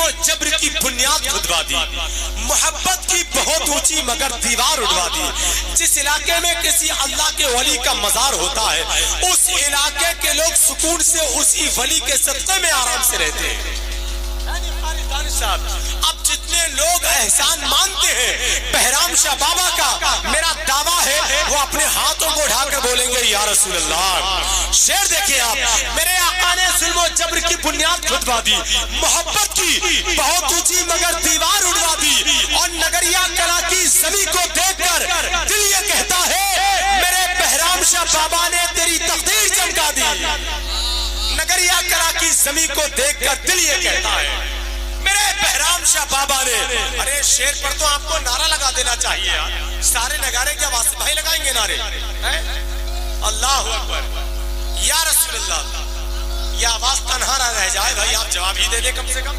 و جبر کی بنیاد کھدوا دی، محبت کی بہت اونچی مگر دیوار اڑوا دی۔ جس علاقے میں کسی اللہ کے ولی کا مزار ہوتا ہے اس علاقے کے لوگ سکون سے اسی ولی کے صدقے میں آرام سے رہتے ہیں۔ اب جتنے لوگ احسان مانتے ہیں بہرام شاہ بابا کا، میرا دعویٰ ہے وہ اپنے ہاتھوں کو اٹھا کر بولیں گے یا رسول اللہ۔ شعر دیکھیں آپ، میرے آقا نے ظلم و جبر کی بنیاد کھدوا دی، محبت کی بہت اونچی مگر دیوار اڑوا دی، اور نگریا کلا کی زمین کو دیکھ کر دل یہ کہتا ہے میرے بہرام شاہ بابا نے تیری تقدیر چمکا دی۔ نگریا کلا کی زمین کو دیکھ کر دل یہ کہتا ہے میرے بہرام شاہ بابا نے۔ ارے شیر پر تو آپ کو نعرہ لگا دینا چاہیے یار، سارے نگارے کیا واسطے بھائی لگائیں گے نعرے؟ اللہ اکبر یا رسول اللہ۔ یہ آواز تنہا نہ رہ جائے بھائی، آپ جواب ہی دے دیں کم سے کم۔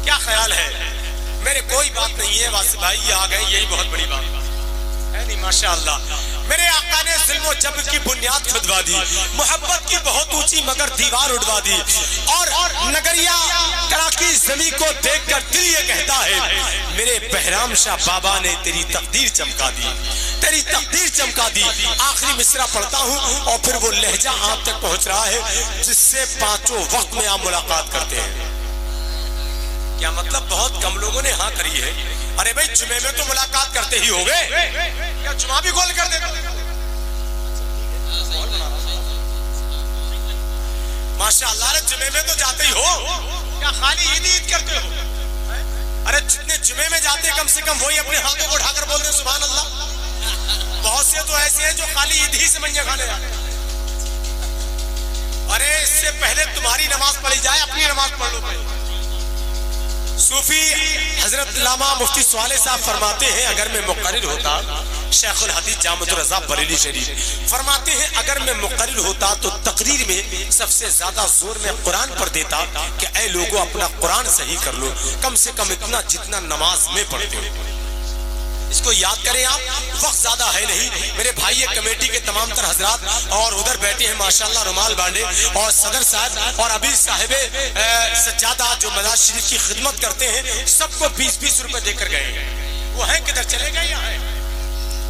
کیا خیال ہے؟ میرے کوئی بات نہیں ہے واسطے بھائی، یہ آ گئے یہی بہت بڑی بات ہے نہیں؟ ماشاءاللہ میرے آقا نے ظلم و جبر کی بنیاد کھدوا دی، محبت کی بہت اونچی مگر دیوار اڑوا دی، اور نگریا کلا کی زمین کو دیکھ کر دل یہ کہتا ہے میرے بہرام شاہ بابا نے تیری تقدیر چمکا دی، تیری تقدیر چمکا دی۔ آخری مصرع پڑھتا ہوں اور پھر وہ لہجہ آپ تک پہنچ رہا ہے جس سے پانچوں وقت میں آپ ملاقات کرتے ہیں۔ کیا مطلب بہت کم لوگوں نے ہاں کری ہے؟ ارے بھائی جمعے میں تو ملاقات کرتے ہی ہوگے، کیا جمعہ بھی گول کر دیتے؟ ماشاءاللہ جمعے میں تو جاتے ہی ہو، کیا خالی عید کرتے ہو؟ ارے جتنے جمعے میں جاتے کم سے کم وہی اپنے ہاتھوں کو اٹھا کر بول دیں سبحان اللہ۔ بہت سے تو ایسے ہیں جو خالی عید ہی سے منجے کھانے جاتے ہیں۔ ارے اس سے پہلے تمہاری نماز پڑھی جائے اپنی نماز پڑھ لو بھائی۔ صوفی حضرت علامہ مفتی صالح صاحب فرماتے ہیں اگر میں مقرر ہوتا، شیخ الحدیث جامع الرضا بریلی شریف فرماتے ہیں اگر میں مقرر ہوتا تو تقریر میں سب سے زیادہ زور میں قرآن پر دیتا کہ اے لوگوں اپنا قرآن صحیح کر لو، کم سے کم اتنا جتنا نماز میں پڑھتے ہو۔ اس کو یاد کریں آپ، وقت زیادہ ہے نہیں۔ میرے بھائی کمیٹی کے تمام تر حضرات اور ادھر بیٹھے ہیں ماشاءاللہ رومال بانڈے اور صدر صاحب اور ابھی صاحب سجادہ جو مزار شریف کی خدمت کرتے ہیں، سب کو 20-20 روپے دے کر گئے۔ وہ ہیں کدھر چلے گئے یا ہیں؟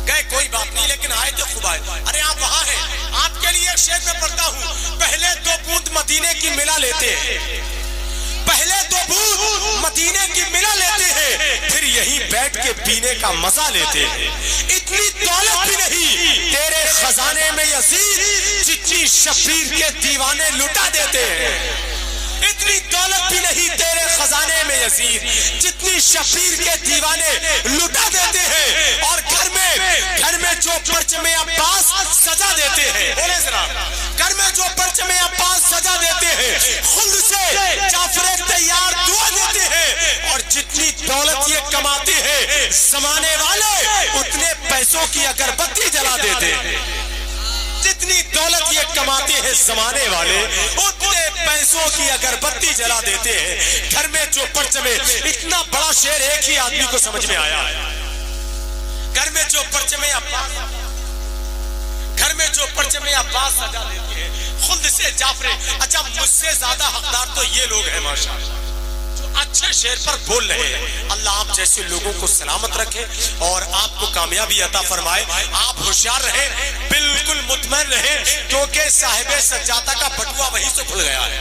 گئے کوئی بات نہیں لیکن آئے تو خوب آئے۔ ارے آپ وہاں ہیں، آپ کے لیے ایک شعر میں پڑھتا ہوں، پہلے 2 بوند مدینے کی ملا لیتے ہیں، پہلے 2 بوند مدینے کی ملا لیتے ہیں، پھر یہیں بیٹھ کے پینے کا مزہ لیتے ہیں۔ اتنی دولت بھی نہیں تیرے خزانے میں یزید جتنی شبیر کے دیوانے لٹا دیتے ہیں۔ اتنی دولت بھی نہیں تیرے خزانے میں یزید جتنی شبیر کے دیوانے لٹا دیتے ہیں، اور گھر میں جو پرچم عباس سجا دیتے ہیں، بولے ذرا، گھر میں جو پرچم عباس سجا دیتے ہیں، خلد سے جعفر تیار دعا دیتے ہیں، اور جتنی دولت یہ کماتے ہیں زمانے والے اتنے پیسوں کی اگربتی جلا دیتے ہیں۔ جتنی دولت یہ کماتے ہیں زمانے والے اتنے پیسوں کی اگربتی جلا دیتے ہیں۔ گھر میں جو پرچمے، اتنا بڑا شعر ایک ہی آدمی کو سمجھ میں آیا ہے۔ گھر میں جو پرچمے عباس سجا دیتے ہیں، خلد سے جعفر۔ اچھا مجھ سے زیادہ حقدار تو یہ لوگ ہیں ماشاءاللہ جو اچھے شعر پر بول رہے ہیں۔ اللہ آپ جیسے لوگوں کو سلامت رکھے اور آپ کو کامیابی عطا فرمائے۔ آپ ہوشیار رہیں، بالکل مطمئن رہیں، کیونکہ صاحب سجادہ کا بٹوا وہیں سے کھل گیا ہے۔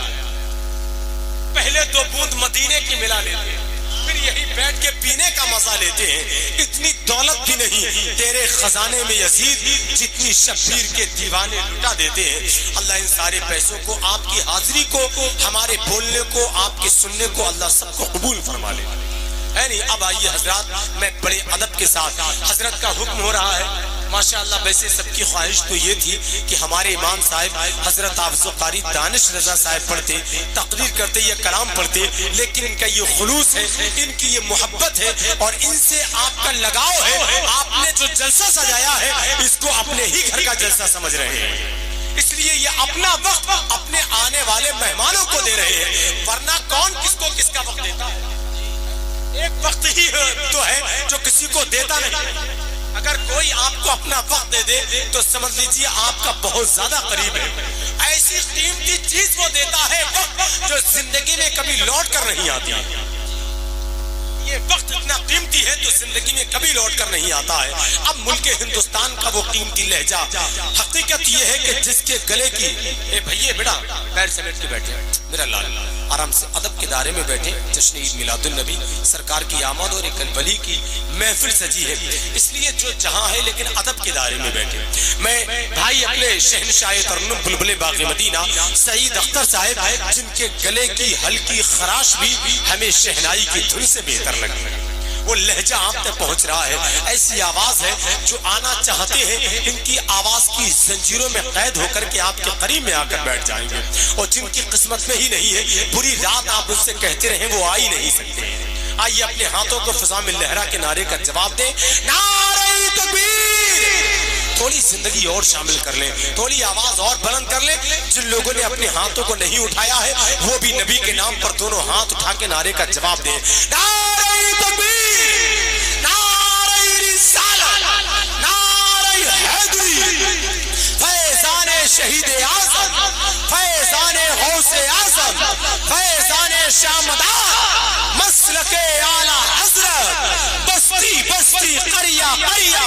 پہلے 2 بوند مدینے کی ملا لیتے ہیں، پھر یہی بیٹھ کے پینے کا مزہ لیتے ہیں۔ اتنی دولت بھی نہیں تیرے خزانے میں یزید جتنی شبیر کے دیوانے لٹا دیتے ہیں۔ اللہ ان سارے پیسوں کو، آپ کی حاضری کو، ہمارے بولنے کو، آپ کے سننے کو اللہ سب کو قبول فرما لے۔ ہے نہیں؟ اب آئیے حضرات، میں بڑے ادب کے ساتھ، حضرت کا حکم ہو رہا ہے ماشاءاللہ۔ ویسے سب کی خواہش تو یہ تھی کہ ہمارے امام صاحب حضرت حافظ قاری دانش رضا صاحب پڑھتے، تقریر کرتے، یہ کلام پڑھتے، لیکن ان کا یہ خلوص ہے، ان کی یہ محبت ہے اور ان سے آپ کا لگاؤ ہے۔ آپ نے جو جلسہ سجایا ہے اس کو اپنے ہی گھر کا جلسہ سمجھ رہے ہیں، اس لیے یہ اپنا وقت اپنے آنے والے مہمانوں کو دے رہے ہیں، ورنہ کون کس کو کس کا وقت دیتا ہے؟ ایک وقت ہی تو ہے جو کسی کو دیتا نہیں۔ اگر کوئی آپ کو اپنا وقت دے دے تو سمجھ لیجیے آپ کا بہت زیادہ قریب ہے۔ ایسی قیمتی چیز وہ دیتا ہے وقت جو زندگی میں کبھی لوٹ کر نہیں آتی۔ یہ وقت اتنا قیمتی ہے تو زندگی میں کبھی لوٹ کر نہیں آتا ہے. اب ملک ہندوستان کا وہ قیمتی لہجہ، حقیقت یہ ہے کہ جس کے گلے کی اے بھئیے بیٹا پیر سمیٹ کے بیٹھے میرا لال آرام سے ادب کے دائرے میں بیٹھے. جشن عید میلاد النبی سرکار کی آمد اور ایک الولی کی محفل سجی ہے، اس لیے جو جہاں ہے لیکن ادب کے دائرے میں بیٹھے. میں بھائی اپنے شہنشاہ ترنم بلبل باغ مدینہ سعید اختر صاحب جن کے گلے کی ہلکی خراش بھی ہمیں شہنائی کی دھن سے بہتر لگی، وہ لہجہ آپ تک پہنچ رہا ہے. ایسی آواز ہے جو آنا چاہتے ہیں ان کی آواز کی زنجیروں میں قید ہو کر کے آپ کے قریب میں آ کر بیٹھ جائیں گے، اور جن کی قسمت میں ہی نہیں ہے پوری رات آپ ان سے کہتے رہیں وہ آ ہی نہیں سکتے. آئیے اپنے ہاتھوں کو فضا میں لہرا کے نعرے کا جواب دیں، نعرہ تکبیر. تھوڑی زندگی اور شامل کر لیں، تھوڑی آواز اور بلند کر لیں. جن لوگوں نے اپنے ہاتھوں کو نہیں اٹھایا ہے وہ بھی نبی کے نام پر دونوں ہاتھ اٹھا کے نعرے کا جواب دیں، نعرہ تکبیر، نعرہ رسالت، نعرہ حیدری، فیضان شہید اعظم، فیضان غوث اعظم، فیضان شامدان، مسلک اعلی حضرت، بستی بستی قریہ قریہ،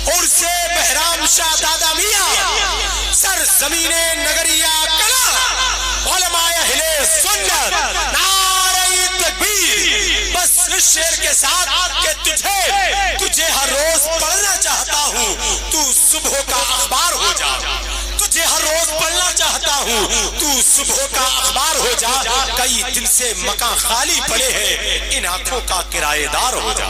عرس بہرام شاہ دادا میاں، سرزمین نگریہ کلا، علماء اہل سنت، نعرہ تکبیر. بس اس شعر کے ساتھ کہ تجھے ہر روز پڑھنا چاہتا ہوں تو صبح کا اخبار ہو جا، تجھے ہر روز پڑھنا چاہتا ہوں تو صبح کا اخبار ہو جا. کئی دن سے مکان خالی پڑے ہیں ان آنکھوں کا کرایہ دار ہو جا.